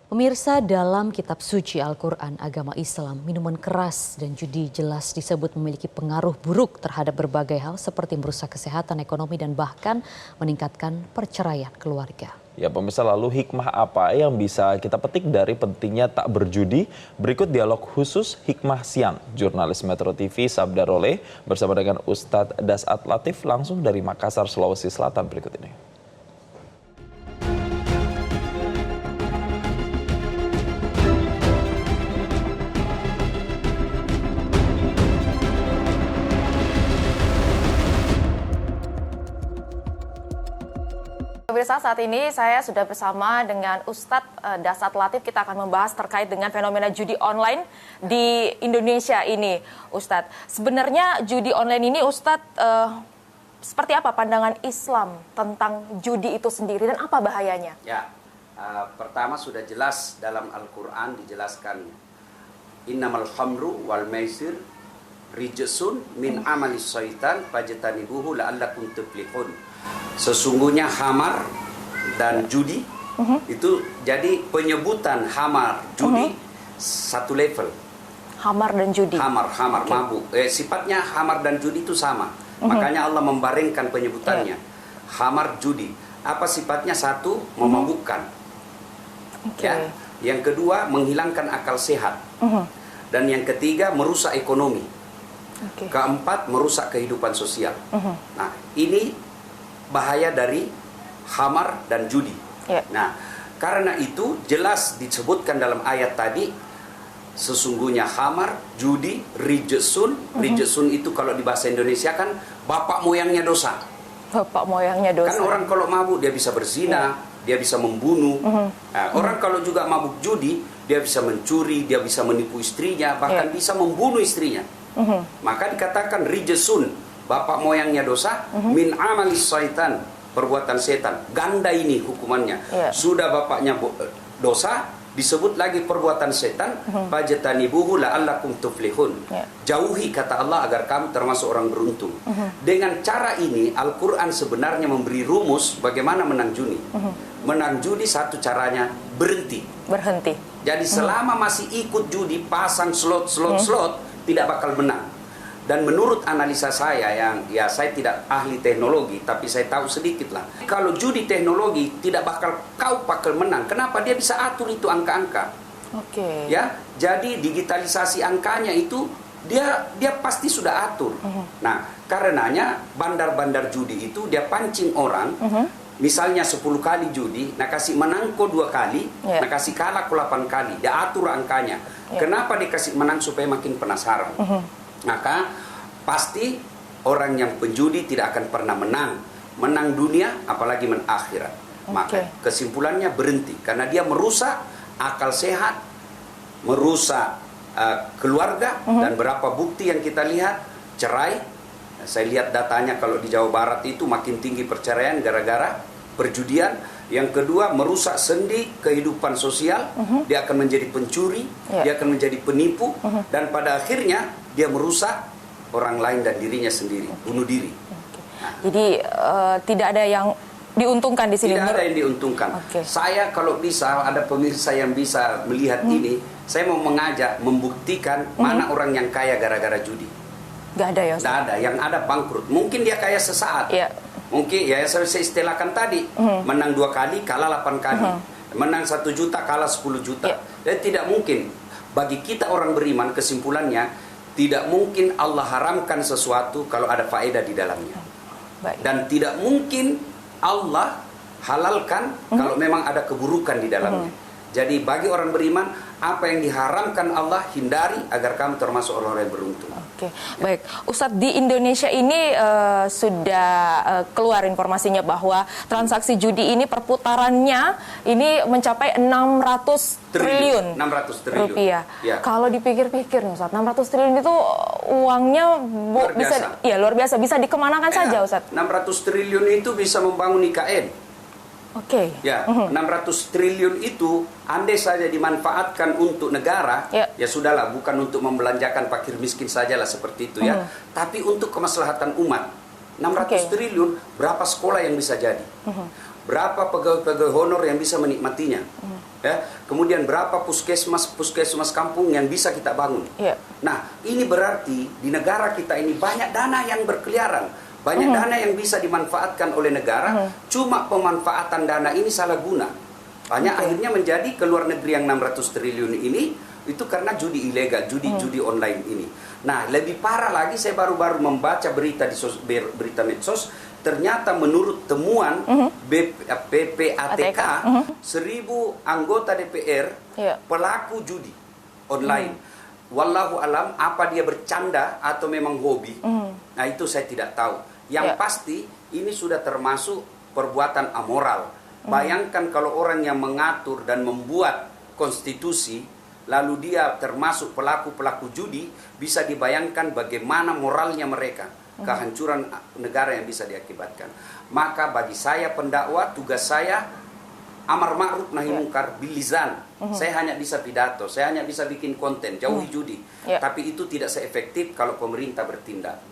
Pemirsa, dalam kitab suci Al-Quran agama Islam, minuman keras dan judi jelas disebut memiliki pengaruh buruk terhadap berbagai hal seperti merusak kesehatan, ekonomi, dan bahkan meningkatkan perceraian keluarga. Ya pemirsa, lalu hikmah apa yang bisa kita petik dari pentingnya tak berjudi? Berikut dialog khusus Hikmah Siang, jurnalis Metro TV Sabda Roleh bersama dengan Ustadz Dasat Latif langsung dari Makassar, Sulawesi Selatan berikut ini. Pemirsa, saat ini saya sudah bersama dengan Ustadz Dasat Latif. Kita akan membahas terkait dengan fenomena judi online di Indonesia ini. Ustadz, sebenarnya judi online ini Ustadz, seperti apa pandangan Islam tentang judi itu sendiri dan apa bahayanya? Ya, pertama sudah jelas dalam Al-Quran dijelaskan innamal khamru wal maisir rijsun min amalis syaitan fajtanibuhu la'allakum tuflihun. Sesungguhnya khamar dan judi itu jadi penyebutan khamar judi satu level. Khamar dan judi. Khamar, okay. Mabuk. Sifatnya khamar dan judi itu sama. Makanya Allah membarengkan penyebutannya. Khamar judi. Apa sifatnya? Satu, memabukkan. Okay. Ya. Yang kedua, menghilangkan akal sehat. Dan yang ketiga, merusak ekonomi. Okay. Keempat, merusak kehidupan sosial. Nah, ini bahaya dari khamar dan judi. Nah, karena itu jelas disebutkan dalam ayat tadi, sesungguhnya khamar, judi, rijsun. Rijsun itu kalau di bahasa Indonesia kan bapak moyangnya dosa. Bapak moyangnya dosa. Kan orang kalau mabuk dia bisa berzina, dia bisa membunuh. Nah, orang kalau juga mabuk judi, dia bisa mencuri, dia bisa menipu istrinya, bahkan bisa membunuh istrinya. Maka dikatakan rijsun, bapak moyangnya dosa, min amalis syaitan, perbuatan setan. Ganda ini hukumannya. Sudah bapaknya dosa, disebut lagi perbuatan setan, fajtanibuhu la'allakum tuflihun. Jauhi, kata Allah, agar kamu termasuk orang beruntung. Dengan cara ini Al-Quran sebenarnya memberi rumus bagaimana menang judi. Menang judi satu caranya berhenti. Jadi selama masih ikut judi, pasang slot, tidak bakal menang. Dan menurut analisa saya, yang ya saya tidak ahli teknologi, tapi saya tahu sedikit lah. Kalau judi teknologi tidak bakal menang. Kenapa? Dia bisa atur itu angka-angka. Oke. Ya, jadi digitalisasi angkanya itu dia pasti sudah atur. Nah, karenanya bandar-bandar judi itu dia pancing orang. Misalnya 10 kali judi, nah kasih menang kok 2 kali, nah kasih kalah kok 8 kali. Dia atur angkanya. Kenapa dikasih menang? Supaya makin penasaran. Maka pasti orang yang penjudi tidak akan pernah menang dunia apalagi akhirat. Maka kesimpulannya berhenti karena dia merusak akal sehat, merusak keluarga, dan berapa bukti yang kita lihat cerai. Saya lihat datanya kalau di Jawa Barat itu makin tinggi perceraian gara-gara perjudian. Yang kedua, merusak sendi kehidupan sosial. Dia akan menjadi pencuri, dia akan menjadi penipu, dan pada akhirnya dia merusak orang lain dan dirinya sendiri, bunuh diri. Jadi tidak ada yang diuntungkan di sini. Tidak ada yang diuntungkan. Saya kalau bisa, ada pemirsa yang bisa melihat ini, saya mau mengajak, membuktikan mana orang yang kaya gara-gara judi. Gak ada ya? Gak ada, yang ada bangkrut. Mungkin dia kaya sesaat. Mungkin ya saya istilahkan tadi, menang 2 kali, kalah 8 kali. Menang 1 juta, kalah 10 juta. Dan tidak mungkin. Bagi kita orang beriman, kesimpulannya, tidak mungkin Allah haramkan sesuatu kalau ada faedah di dalamnya. Dan tidak mungkin Allah halalkan kalau memang ada keburukan di dalamnya. Jadi bagi orang beriman, apa yang diharamkan Allah hindari agar kamu termasuk orang-orang yang beruntung. Baik, Ustadz, di Indonesia ini sudah keluar informasinya bahwa transaksi judi ini perputarannya ini mencapai 600 triliun rupiah. Kalau dipikir-pikir nih Ustadz, 600 triliun itu uangnya luar biasa, bisa dikemanakan saja Ustadz? 600 triliun itu bisa membangun IKN. 600 triliun itu andai saja dimanfaatkan untuk negara, ya sudahlah, bukan untuk membelanjakan fakir miskin sajalah seperti itu ya, tapi untuk kemaslahatan umat. 600 triliun, berapa sekolah yang bisa jadi? berapa pegawai-pegawai honor yang bisa menikmatinya, ya. Kemudian berapa puskesmas kampung yang bisa kita bangun. Yeah. Nah, ini berarti di negara kita ini banyak dana yang berkeliaran, banyak dana yang bisa dimanfaatkan oleh negara. Cuma pemanfaatan dana ini salah guna. Banyak akhirnya menjadi ke luar negeri yang 600 triliun ini itu karena judi ilegal, judi online ini. Nah, lebih parah lagi, saya baru-baru membaca berita di berita medsos, ternyata menurut temuan PPATK, 1.000 anggota DPR pelaku judi online. Wallahu alam, apa dia bercanda atau memang hobi? Nah, itu saya tidak tahu. Yang pasti ini sudah termasuk perbuatan amoral. Bayangkan kalau orang yang mengatur dan membuat konstitusi, lalu dia termasuk pelaku-pelaku judi, bisa dibayangkan bagaimana moralnya mereka, kehancuran negara yang bisa diakibatkan. Maka bagi saya pendakwa, tugas saya amar ma'ruf nahi mungkar bil lisan. Saya hanya bisa pidato, saya hanya bisa bikin konten, jauhi judi. Tapi itu tidak seefektif kalau pemerintah bertindak.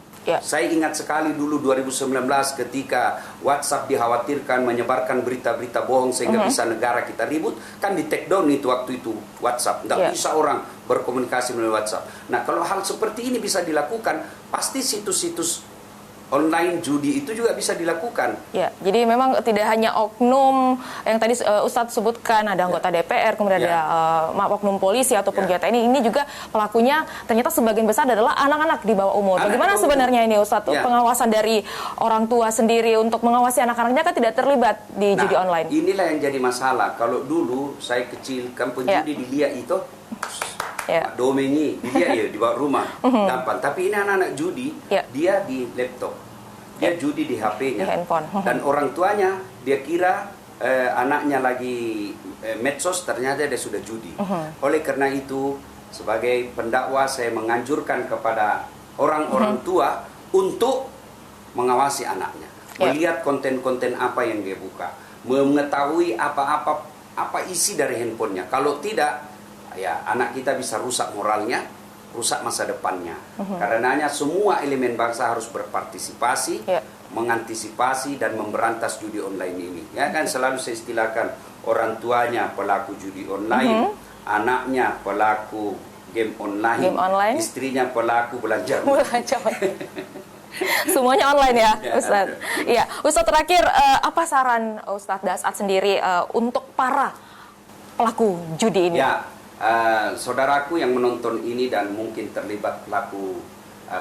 Saya ingat sekali dulu 2019 ketika WhatsApp dikhawatirkan menyebarkan berita-berita bohong sehingga bisa negara kita ribut, kan di take down itu waktu itu WhatsApp. Nggak bisa orang berkomunikasi melalui WhatsApp. Nah, kalau hal seperti ini bisa dilakukan, pasti situs-situs online judi itu juga bisa dilakukan. Ya, jadi memang tidak hanya oknum yang tadi Ustadz sebutkan, ada anggota DPR, kemudian ada oknum polisi ataupun TNI, ini juga pelakunya ternyata sebagian besar adalah anak-anak di bawah umur. Bagaimana sebenarnya ini Ustadz, pengawasan dari orang tua sendiri untuk mengawasi anak-anaknya kan tidak terlibat di judi online? Inilah yang jadi masalah. Kalau dulu saya kecil, kan penjudi dilihat itu domengi, dia di bawah rumah, gampang. Tapi ini anak-anak judi, dia di laptop, dia judi di HP-nya, dan orang tuanya dia kira anaknya lagi medsos, ternyata dia sudah judi. Oleh karena itu, sebagai pendakwa saya menganjurkan kepada orang-orang tua untuk mengawasi anaknya, melihat konten-konten apa yang dia buka, mengetahui apa isi dari handphonenya. Kalau tidak, ya anak kita bisa rusak moralnya, rusak masa depannya. Karenanya semua elemen bangsa harus berpartisipasi, mengantisipasi dan memberantas judi online ini. Ya kan, selalu saya istilahkan, orang tuanya pelaku judi online, anaknya pelaku game online, istrinya pelaku belanja. Semuanya online ya, Ustadz. Iya, Ustadz, terakhir apa saran Ustadz Dasat sendiri untuk para pelaku judi ini? Saudaraku yang menonton ini dan mungkin terlibat pelaku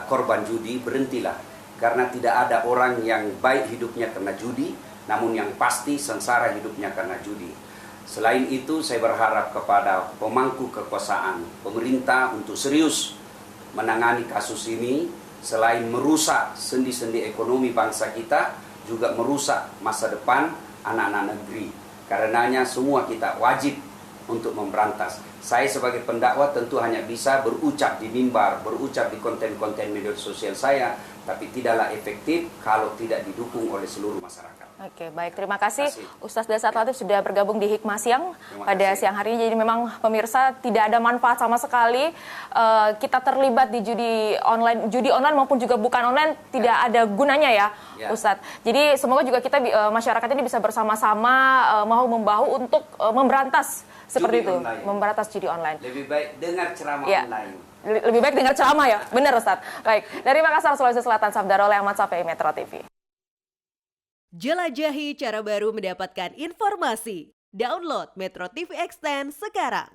korban judi, berhentilah. Karena tidak ada orang yang baik hidupnya karena judi, namun yang pasti sengsara hidupnya karena judi. Selain itu, saya berharap kepada pemangku kekuasaan, pemerintah untuk serius menangani kasus ini. Selain merusak sendi-sendi ekonomi bangsa kita, juga merusak masa depan anak-anak negeri. Karenanya semua kita wajib untuk memberantas. Saya sebagai pendakwa tentu hanya bisa berucap di mimbar, berucap di konten-konten media sosial saya, tapi tidaklah efektif kalau tidak didukung oleh seluruh masyarakat. Oke, baik. Terima kasih Ustadz Dasat Latif sudah bergabung di Hikmah Siang pada siang hari ini. Jadi memang pemirsa tidak ada manfaat sama sekali kita terlibat di judi online maupun juga bukan online, tidak ada gunanya ya, Ustadz. Jadi semoga juga kita masyarakat ini bisa bersama-sama mau membahu untuk memberantas seperti itu, memberantas judi online. Lebih baik dengar ceramah online. Lebih baik dengar ceramah ya, benar Ustadz. Baik, dari Makassar, Sulawesi Selatan, Sabdaroleh Ahmad Safi, Metro TV. Jelajahi cara baru mendapatkan informasi. Download Metro TV Extend sekarang.